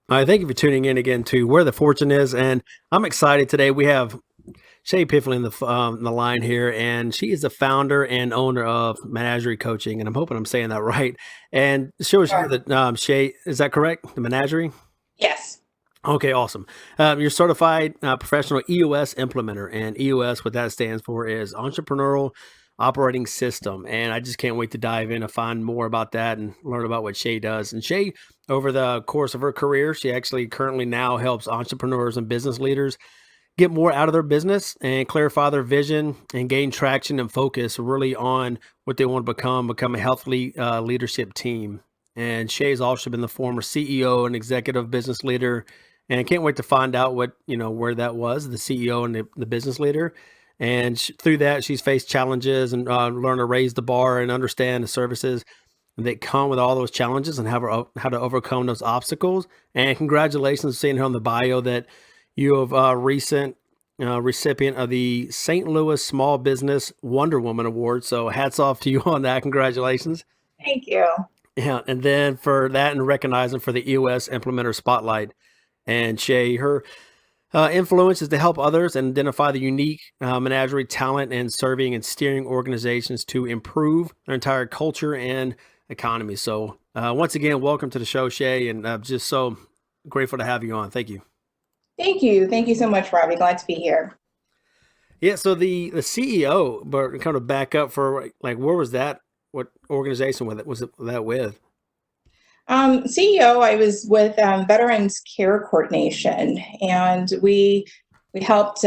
All right, thank you for tuning in again to Where the Fortune Is, and I'm excited today. We have Shea Peffly in the line here, and she is the founder and owner of Menagerie Coaching, and I'm hoping I'm saying that right. And it shows here Sure. that Shea, is that correct? The Menagerie? Yes. Okay, awesome. You're certified professional EOS implementer, and EOS, what that stands for, is Entrepreneurial Operating System. And I just can't wait to dive in and find more about that and learn about what Shay does. And Shay, over the course of her career, she actually currently now helps entrepreneurs and business leaders get more out of their business and clarify their vision and gain traction and focus really on what they want to become a healthy leadership team. And Shay's also been the former CEO and executive business leader. And I can't wait to find out what, where that was, the CEO and the business leader. And through that, she's faced challenges and learned to raise the bar and understand the services that come with all those challenges and how to overcome those obstacles. And congratulations, seeing her on the bio that you have a recent recipient of the St. Louis Small Business Wonder Woman Award. So hats off to you on that. Congratulations. Thank you. Yeah, and then for that and recognizing for the EOS Implementer Spotlight. And Shay, her influence is to help others and identify the unique menagerie talent and serving and steering organizations to improve their entire culture and economy. So once again, welcome to the show, Shay, and I'm just so grateful to have you on. Thank you. Thank you. Thank you so much, Robbie. Glad to be here. Yeah, so the CEO, but kind of back up for like where was that? What organization was it that with? CEO, I was with Veterans Care Coordination, and we helped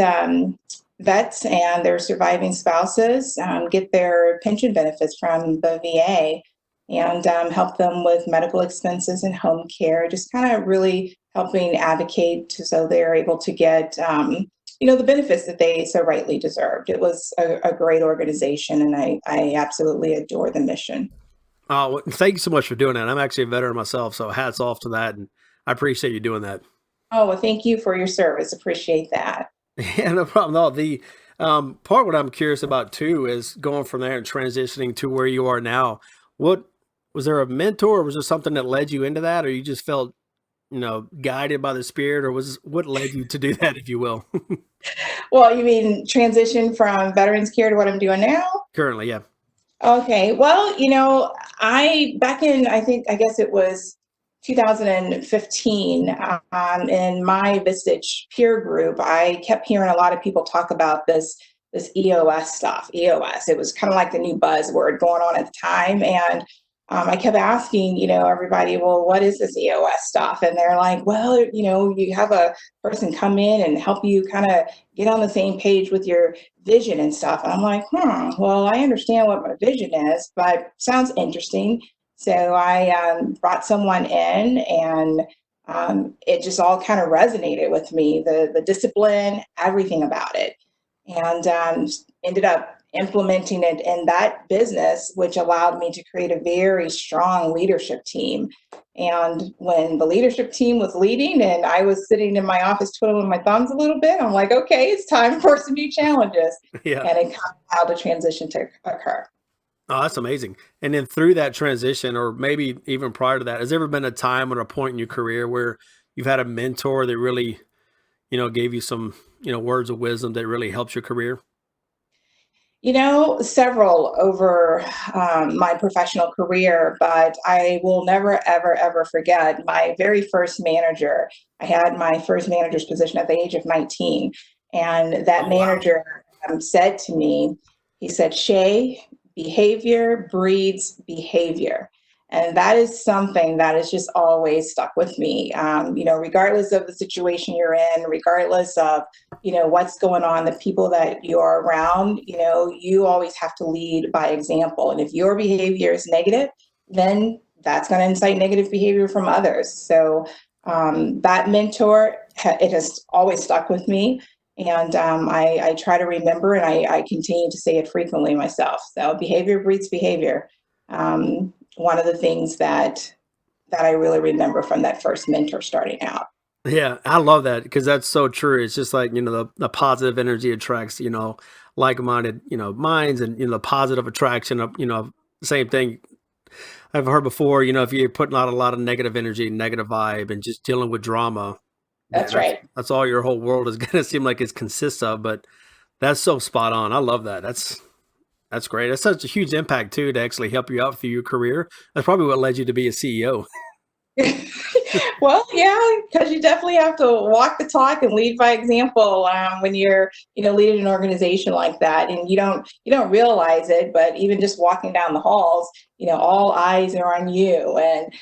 vets and their surviving spouses get their pension benefits from the VA, and help them with medical expenses and home care. Just kind of really helping advocate so they're able to get the benefits that they so rightly deserved. It was a great organization, and I absolutely adore the mission. Oh, well, thank you so much for doing that. I'm actually a veteran myself, so hats off to that, and I appreciate you doing that. Oh, well, thank you for your service. Appreciate that. Yeah, no problem at all. The part what I'm curious about too is going from there and transitioning to where you are now. What was there a mentor, or was there something that led you into that, or you just felt guided by the spirit, or was what led you to do that, if you will? Well, you mean transition from veterans care to what I'm doing now? Currently, yeah. Okay. Well, I back in I guess it was 2015 in my Vistage peer group, I kept hearing a lot of people talk about this EOS stuff. EOS. It was kind of like the new buzzword going on at the time, and I kept asking, everybody, well, what is this EOS stuff? And they're like, well, you have a person come in and help you kind of get on the same page with your vision and stuff. And I'm like, well, I understand what my vision is, but sounds interesting. So I brought someone in, and it just all kind of resonated with me, the discipline, everything about it. And ended up implementing it in that business, which allowed me to create a very strong leadership team. And when the leadership team was leading and I was sitting in my office twiddling my thumbs a little bit, I'm like, okay, it's time for some new challenges. Yeah. And it kind of allowed the transition to occur. Oh, that's amazing. And then through that transition, or maybe even prior to that, has there ever been a time or a point in your career where you've had a mentor that really, gave you some, words of wisdom that really helps your career? Several over my professional career, but I will never, ever, ever forget my very first manager. I had my first manager's position at the age of 19. And that Oh, wow. manager said to me, he said, Shay, behavior breeds behavior. And that is something that has just always stuck with me. Regardless of the situation you're in, regardless of what's going on, the people that you're around, you always have to lead by example. And if your behavior is negative, then that's going to incite negative behavior from others. So that mentor, it has always stuck with me. And I try to remember, and I continue to say it frequently myself. So behavior breeds behavior. One of the things that I really remember from that first mentor starting out. Yeah, I love that because that's so true. It's just like, the positive energy attracts, like-minded, minds, and, the positive attraction of, same thing. I've heard before, if you're putting out a lot of negative energy, negative vibe, and just dealing with drama, That's right. that's all your whole world is going to seem like it consists of. But that's so spot on. I love that. That's great. That's such a huge impact too to actually help you out through your career. That's probably what led you to be a CEO. Well, yeah, because you definitely have to walk the talk and lead by example when you're, leading an organization like that, and you don't realize it, but even just walking down the halls, all eyes are on you, and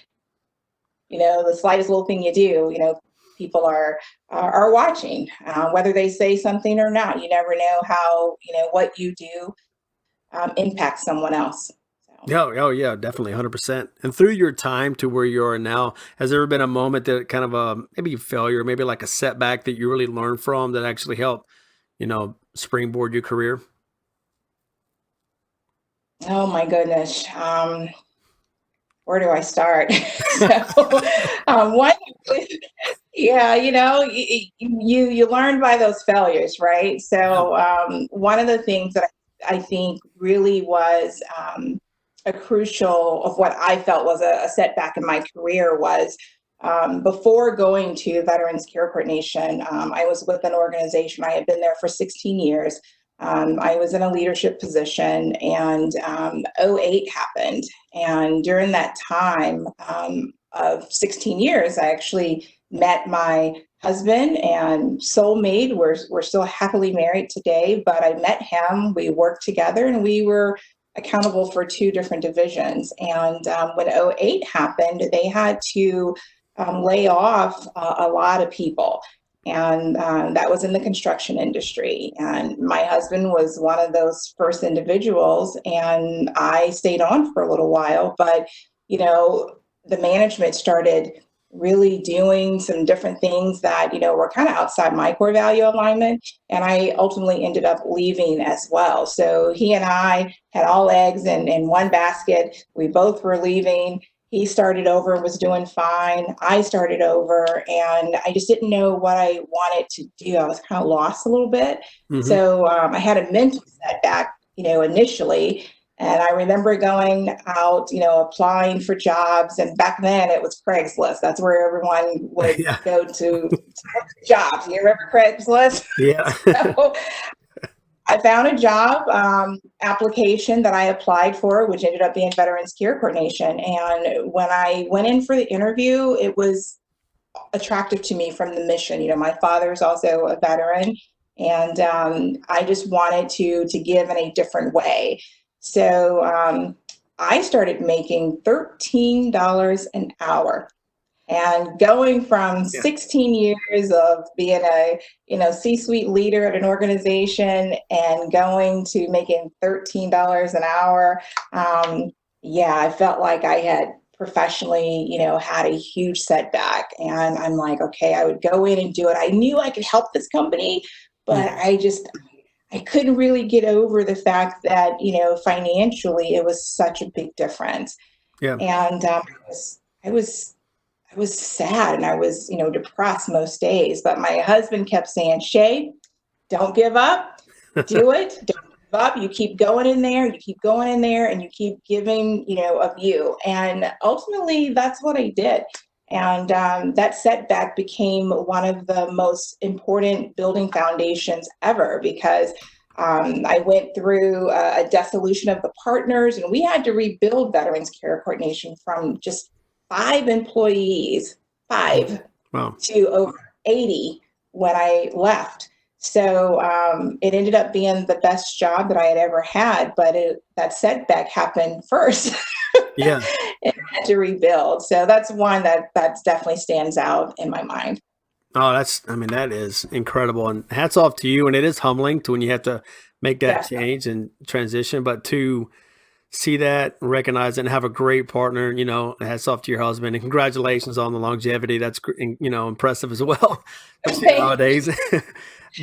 the slightest little thing you do, people are watching, whether they say something or not. You never know how what you do impacts someone else. So. Yeah, oh yeah, definitely, 100%. And through your time to where you are now, has there ever been a moment that kind of maybe a failure, maybe like a setback that you really learned from that actually helped, springboard your career? Oh my goodness. Where do I start? So, one, yeah, you learn by those failures, right? Yeah. So, one of the things that I think really was a crucial of what I felt was a setback in my career was before going to Veterans Care Coordination. I was with an organization. I had been there for 16 years. I was in a leadership position, and '08 happened. And during that time of 16 years, I actually met my husband and soulmate. We're still happily married today, but I met him. We worked together, and we were accountable for two different divisions. And when '08 happened, they had to lay off a lot of people. And that was in the construction industry. And my husband was one of those first individuals, and I stayed on for a little while. But, the management started really doing some different things that, were kind of outside my core value alignment. And I ultimately ended up leaving as well. So he and I had all eggs in one basket. We both were leaving. He started over and was doing fine. I started over, and I just didn't know what I wanted to do. I was kind of lost a little bit. Hmm. So I had a mental setback, initially. And I remember going out, applying for jobs. And back then it was Craigslist. That's where everyone would Yeah. go to jobs. You remember Craigslist? Yeah. So I found a job application that I applied for, which ended up being Veterans Care Coordination. And when I went in for the interview, it was attractive to me from the mission. My father is also a veteran, and I just wanted to give in a different way. So I started making $13 an hour. And going from Yeah. 16 years of being a C-suite leader at an organization and going to making $13 an hour, yeah, I felt like I had professionally, had a huge setback. And I'm like, okay, I would go in and do it. I knew I could help this company, but Mhm. I couldn't really get over the fact that, financially it was such a big difference. Yeah. And I was I was sad, and I was, depressed most days. But my husband kept saying, Shay, don't give up, do it. Don't give up. You keep going in there, you keep going in there, and you keep giving, of you. And ultimately, that's what I did. And that setback became one of the most important building foundations ever, because I went through a dissolution of the partners, and we had to rebuild Veterans Care Coordination from just 5 employees, five, Wow. to over 80 when I left. So it ended up being the best job that I had ever had, but that setback happened first. Yeah. And I had to rebuild. So that's one that definitely stands out in my mind. Oh, I mean, that is incredible. And hats off to you. And it is humbling to when you have to make that Definitely. change and transition, but to see that, recognize it, and have a great partner, hats off to your husband, and congratulations on the longevity. That's, impressive as well, especially nowadays.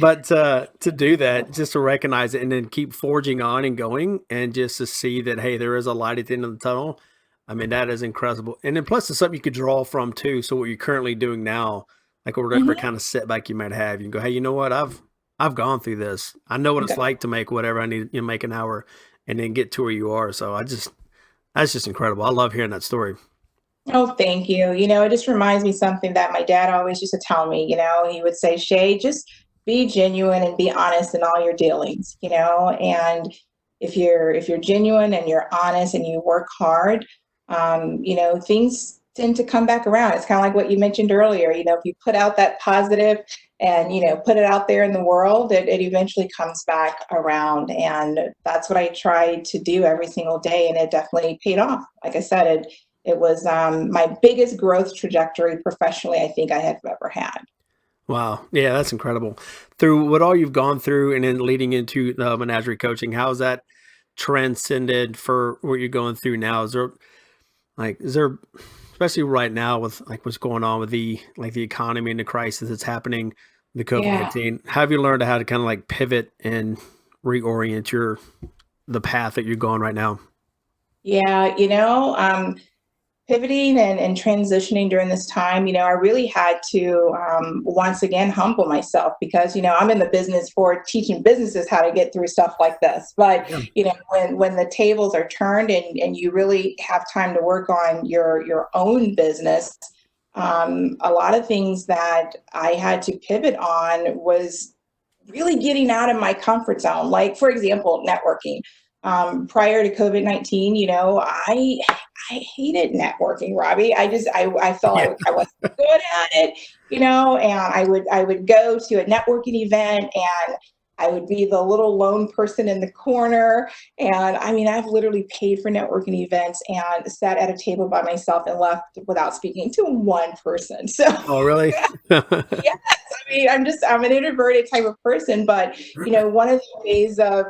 But to do that, just to recognize it and then keep forging on and going, and just to see that, hey, there is a light at the end of the tunnel. I mean, that is incredible. And then plus it's something you could draw from too. So what you're currently doing now, like whatever Mhm. kind of setback you might have, you can go, hey, you know what? I've gone through this. I know what it's Okay. like to make whatever I need, make an hour and then get to where you are. So That's just incredible. I love hearing that story. Oh, thank you. It just reminds me something that my dad always used to tell me. He would say, Shay, just be genuine and be honest in all your dealings, and if you're genuine and you're honest and you work hard, things tend to come back around. It's kind of like what you mentioned earlier. If you put out that positive and put it out there in the world, it eventually comes back around. And that's what I try to do every single day, and it definitely paid off. Like I said, it was my biggest growth trajectory professionally I think I have ever had. Wow. Yeah, that's incredible. Through what all you've gone through and then leading into the Menagerie Coaching, how's that transcended for what you're going through now? Is there, especially right now with like what's going on with the economy and the crisis that's happening, the Yeah. COVID-19, have you learned how to kind of like pivot and reorient the path that you're going right now? Yeah, pivoting and transitioning during this time, I really had to once again humble myself because I'm in the business for teaching businesses how to get through stuff like this. But Yeah. when the tables are turned and you really have time to work on your own business, a lot of things that I had to pivot on was really getting out of my comfort zone. Like, for example, networking. Prior to COVID-19, I hated networking, Robbie. I felt Yeah. I wasn't good at it, and I would go to a networking event and I would be the little lone person in the corner. And I mean, I've literally paid for networking events and sat at a table by myself and left without speaking to one person. So Oh, really? yes, I mean, I'm an introverted type of person, but one of the ways of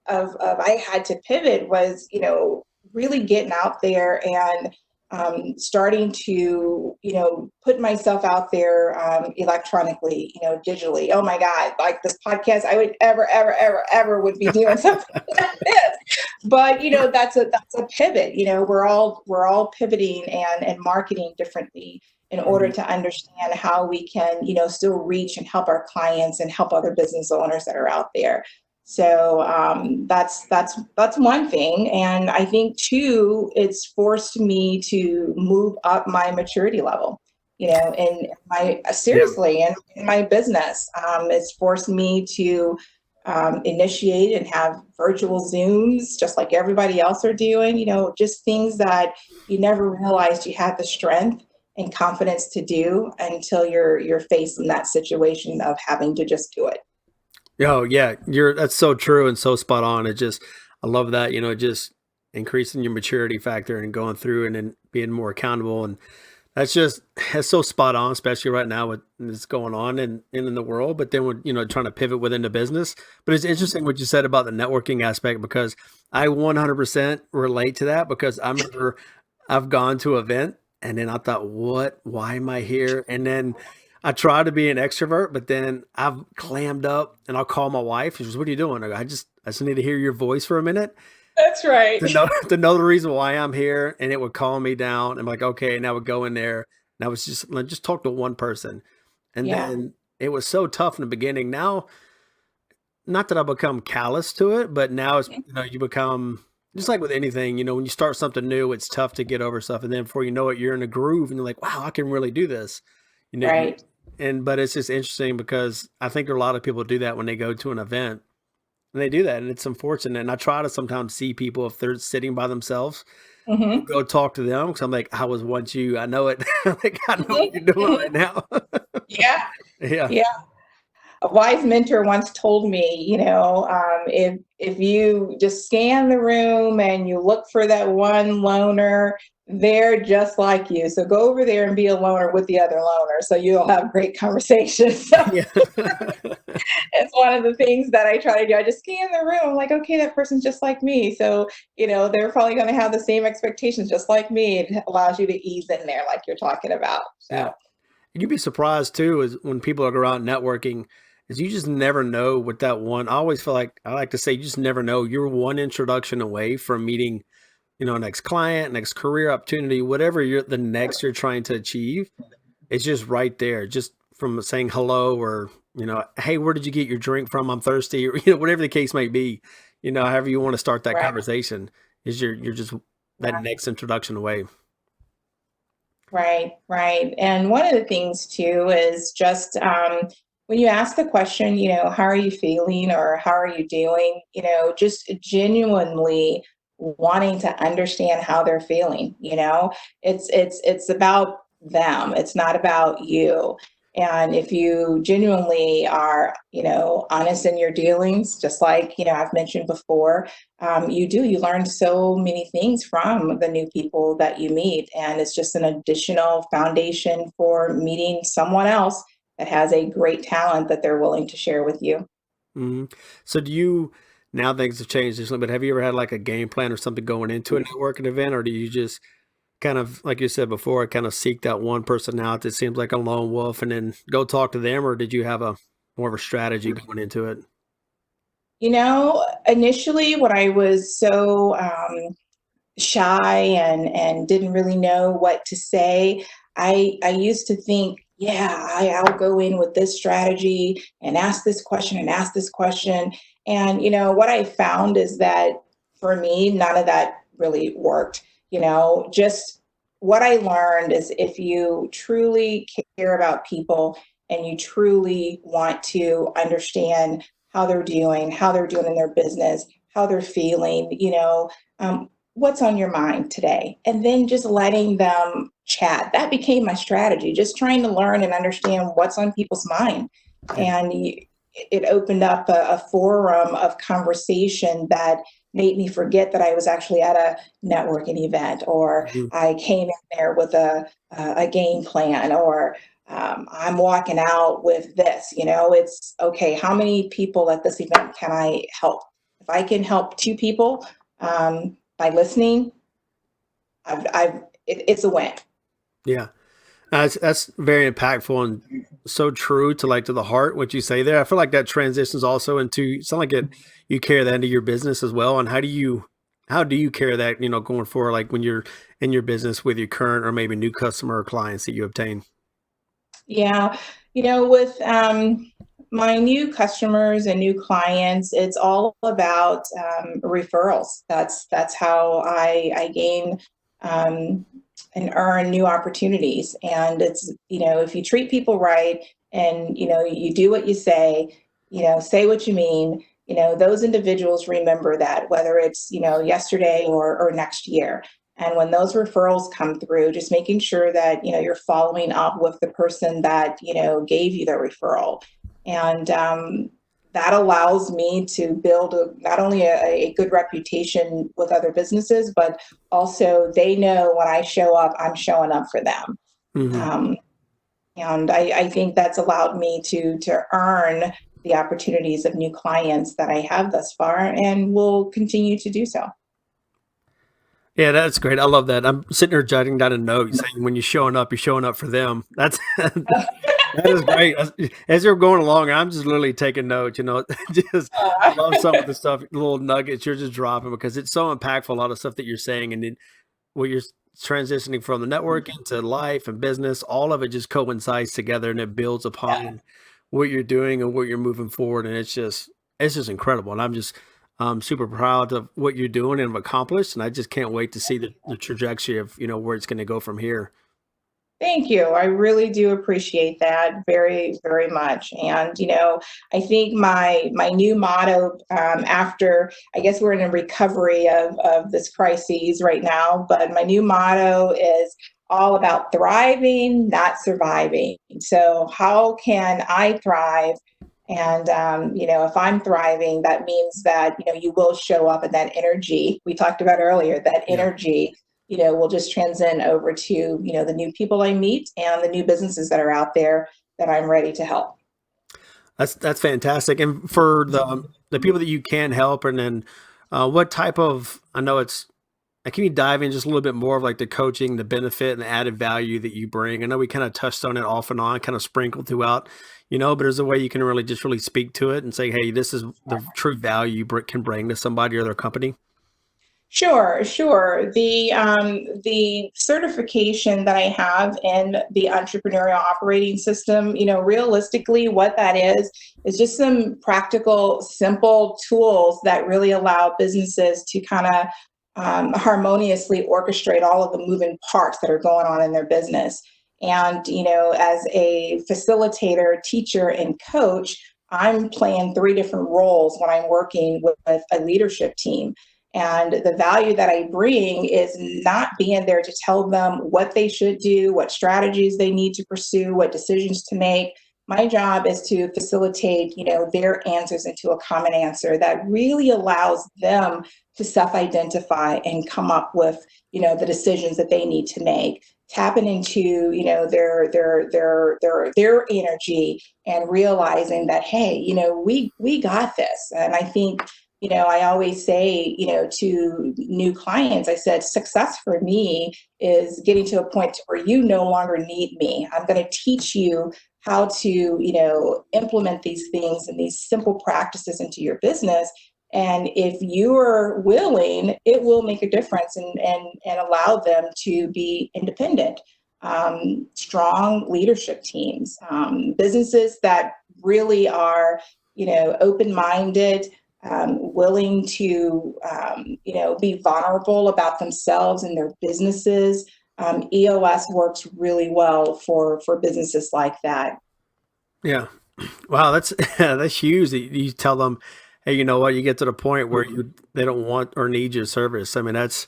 I had to pivot was really getting out there and starting to put myself out there electronically, digitally. Oh my God, like this podcast, I would ever would be doing something like this. But that's a pivot. We're all pivoting and marketing differently in order Mhm. to understand how we can, still reach and help our clients and help other business owners that are out there. So that's one thing, and I think two, it's forced me to move up my maturity level. In my Yeah. seriously in my business, it's forced me to initiate and have virtual Zooms, just like everybody else are doing. Just things that you never realized you had the strength and confidence to do until you're faced in that situation of having to just do it. Oh, yeah, that's so true and so spot on. I love that, just increasing your maturity factor and going through and then being more accountable. And that's so spot on, especially right now with what's going on in the world. But then with, trying to pivot within the business. But it's interesting what you said about the networking aspect because I 100% relate to that because I remember I've gone to an event and then I thought, why am I here? And then I try to be an extrovert, but then I've clammed up and I'll call my wife. She says, "What are you doing?" I go, I just need to hear your voice for a minute That's right. to know to know the reason why I'm here, and it would calm me down. I'm like, okay, and I would go in there, and I was just talk to one person, and Yeah. then it was so tough in the beginning. Now, not that I become callous to it, but now it's you become just like with anything. When you start something new, it's tough to get over stuff, and then before you know it, you're in a groove, and you're like, wow, I can really do this. You know, Right. and but it's just interesting because I think there are a lot of people do that when they go to an event and they do that, and it's unfortunate. And I try to sometimes see people if they're sitting by themselves, I'll Hmm. go talk to them because I'm like, I was once you. I know it. Like I know what Hmm. you're doing Hmm. right now. Yeah. Yeah. Yeah. A wise mentor once told me, if you just scan the room and you look for that one loner, they're just like you. So go over there and be a loner with the other loner, so you'll have great conversations. So Yeah. it's one of the things that I try to do. I just scan the room, like, okay, that person's just like me. So they're probably going to have the same expectations just like me. It allows you to ease in there, like you're talking about. Yeah. So And you'd be surprised too, is when people are around networking, is you just never know what that one. I always feel like I like to say, you just never know. You're one introduction away from meeting, next client, next career opportunity, whatever the next you're trying to achieve. It's just right there, just from saying hello or, hey, where did you get your drink from? I'm thirsty, or, whatever the case may be, however you want to start that right. conversation is you're just that next introduction away. Right, right. And one of the things too is just when you ask the question, how are you feeling or how are you doing, just genuinely wanting to understand how they're feeling, it's about them. It's not about you. And if you genuinely are, honest in your dealings, just like, I've mentioned before, you learn so many things from the new people that you meet. And it's just an additional foundation for meeting someone else that has a great talent that they're willing to share with you. Mhm. So do you now things have changed just a little bit. Have you ever had like a game plan or something going into a networking event, or do you just kind of, like you said before, kind of seek that one person out that seems like a lone wolf and then go talk to them, or did you have a more of a strategy going into it? Initially, when I was so shy and didn't really know what to say, I used to think, yeah, I'll go in with this strategy and ask this question and ask this question. And what I found is that for me, none of that really worked. Just what I learned is if you truly care about people and you truly want to understand how they're doing in their business, how they're feeling, what's on your mind today, and then just letting them chat. That became my strategy, just trying to learn and understand what's on people's mind. Yeah. And it opened up a forum of conversation that made me forget that I was actually at a networking event, or Mhm. I came in there with a game plan, or I'm walking out with this. It's okay, how many people at this event can I help? If I can help two people by listening, it's a win. Yeah. That's very impactful and so true to like to the heart what you say there. I feel like that transitions also into sound like it you carry that into your business as well. And how do you carry that, going forward, like when you're in your business with your current or maybe new customer or clients that you obtain? Yeah, with my new customers and new clients, it's all about referrals. That's how I gain um, and earn new opportunities. And it's if you treat people right and you do what you say what you mean. Those individuals remember that, whether it's yesterday or next year. And when those referrals come through, just making sure that you're following up with the person that gave you the referral, and that allows me to build not only a good reputation with other businesses, but also they know when I show up, I'm showing up for them. Hmm. Um, and I think that's allowed me to earn the opportunities of new clients that I have thus far, and will continue to do so. Yeah, that's great. I love that. I'm sitting here jotting down a note saying when you're showing up for them. That's that is great. As you're going along, I'm just literally taking notes, just love some of the stuff, little nuggets you're just dropping because it's so impactful, a lot of stuff that you're saying. And then what you're transitioning from the networking to life and business, all of it just coincides together and it builds Yeah. upon what you're doing and what you're moving forward. And it's just incredible. And I'm just super proud of what you're doing and have accomplished. And I just can't wait to see the trajectory of, where it's going to go from here. Thank you. I really do appreciate that very, very much. And I think my new motto, after, I guess we're in a recovery of this crisis right now, but my new motto is all about thriving, not surviving. So how can I thrive? And if I'm thriving, that means that you will show up, and that energy we talked about earlier, that Yeah. energy will just transcend over to, the new people I meet and the new businesses that are out there that I'm ready to help. That's fantastic. And for the people that you can help, and then what type of I know it's can you dive in just a little bit more of like the coaching, the benefit, and the added value that you bring? I know we kind of touched on it off and on, kind of sprinkled throughout, but there's a way you can really just really speak to it and say, hey, this is the true value can bring to somebody or their company. Sure, sure. The certification that I have in the entrepreneurial operating system, realistically, what that is just some practical, simple tools that really allow businesses to kind of harmoniously orchestrate all of the moving parts that are going on in their business. And, as a facilitator, teacher, and coach, I'm playing three different roles when I'm working with a leadership team. And the value that I bring is not being there to tell them what they should do, what strategies they need to pursue, what decisions to make. My job is to facilitate, their answers into a common answer that really allows them to self-identify and come up with, the decisions that they need to make, tapping into, their energy and realizing that, hey, we got this. And I think, I always say, to new clients, I said, success for me is getting to a point where you no longer need me. I'm going to teach you how to, implement these things and these simple practices into your business. And if you're willing, it will make a difference and allow them to be independent. Strong leadership teams, businesses that really are, open-minded, willing to, be vulnerable about themselves and their businesses. EOS works really well for businesses like that. Yeah. Wow, that's that's huge. You tell them, hey, you know what? You get to the point where they don't want or need your service. I mean, that's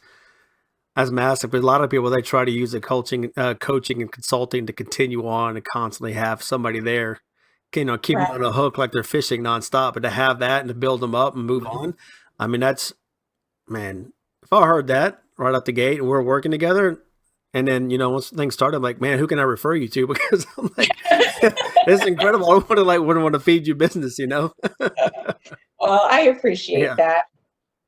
massive. But a lot of people, they try to use the coaching and consulting to continue on and constantly have somebody there, keep them Right. on a hook like they're fishing nonstop. But to have that and to build them up and move on, I mean, that's, man. If I heard that right out the gate and we're working together, and then once things started, I'm like, man, who can I refer you to? Because I'm like, it's incredible. I wouldn't want to feed you business. Well, I appreciate Yeah. that.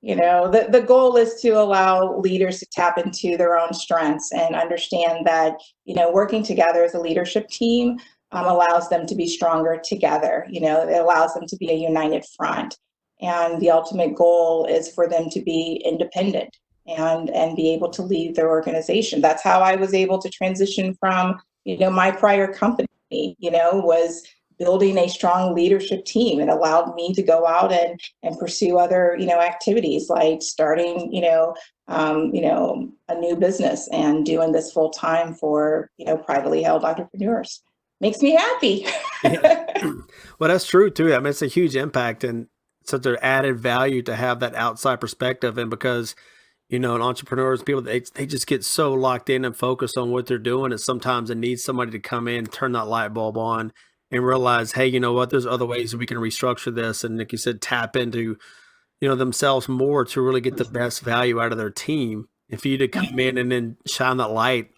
The goal is to allow leaders to tap into their own strengths and understand that, working together as a leadership team allows them to be stronger together. It allows them to be a united front. And the ultimate goal is for them to be independent and be able to lead their organization. That's how I was able to transition from, my prior company, was building a strong leadership team. It allowed me to go out and pursue other, activities like starting, a new business and doing this full time for, privately held entrepreneurs. Makes me happy. Yeah. Well, that's true too. I mean, it's a huge impact and such an added value to have that outside perspective. And because, and entrepreneurs, people, they just get so locked in and focused on what they're doing. And sometimes they need somebody to come in, turn that light bulb on and realize, hey, you know what, there's other ways that we can restructure this. And like you said, tap into, themselves more to really get the best value out of their team. And for you to come in and then shine that light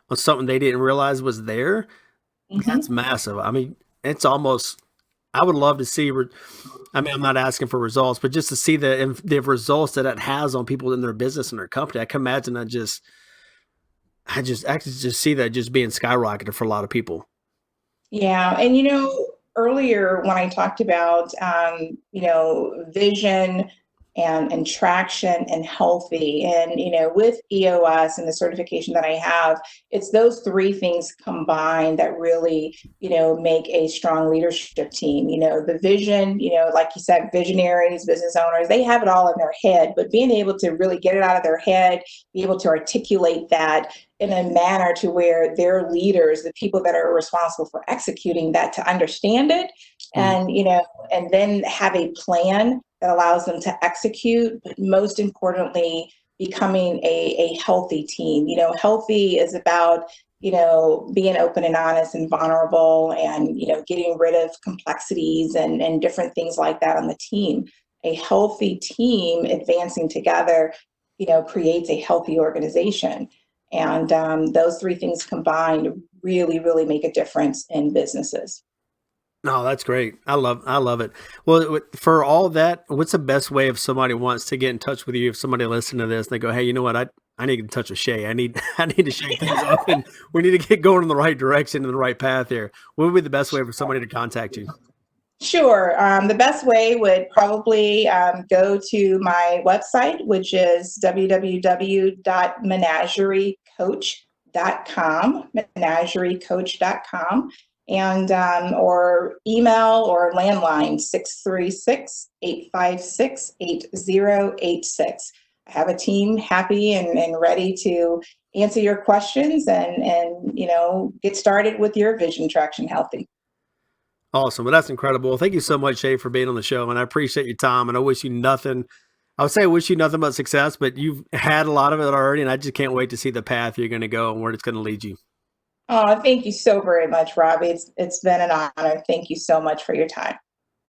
on something they didn't realize was there, that's Mhm. massive. I mean, it's almost, I would love to see, I mean, I'm not asking for results, but just to see the results that it has on people in their business and their company. I can imagine I could just see that just being skyrocketed for a lot of people. Yeah, and earlier when I talked about vision and traction and healthy, and with EOS and the certification that I have, it's those three things combined that really make a strong leadership team. The vision, like you said, visionaries, business owners, they have it all in their head, but being able to really get it out of their head, be able to articulate that in a manner to where their leaders, the people that are responsible for executing that, to understand it, Mm. and and then have a plan that allows them to execute, but most importantly, becoming a healthy team. Healthy is about being open and honest and vulnerable, and getting rid of complexities and different things like that on the team. A healthy team advancing together creates a healthy organization. And those three things combined really, really make a difference in businesses. No, that's great. I love it. Well, for all that, what's the best way if somebody wants to get in touch with you? If somebody listen to this, and they go, "Hey, you know what? I need to get in touch with Shay. I need to shake things up, and we need to get going in the right direction and the right path here." What would be the best way for somebody to contact you? Sure. The best way would probably go to my website, which is www.menageriecoach.com, menageriecoach.com, and or email or landline 636-856-8086. I have a team happy and ready to answer your questions and get started with your vision traction healthy. Awesome. Well, that's incredible. Well, thank you so much, Shay, for being on the show. And I appreciate your time. And I wish you nothing. I would say I wish you nothing but success, but you've had a lot of it already. And I just can't wait to see the path you're going to go and where it's going to lead you. Oh, thank you so very much, Robbie. It's been an honor. Thank you so much for your time.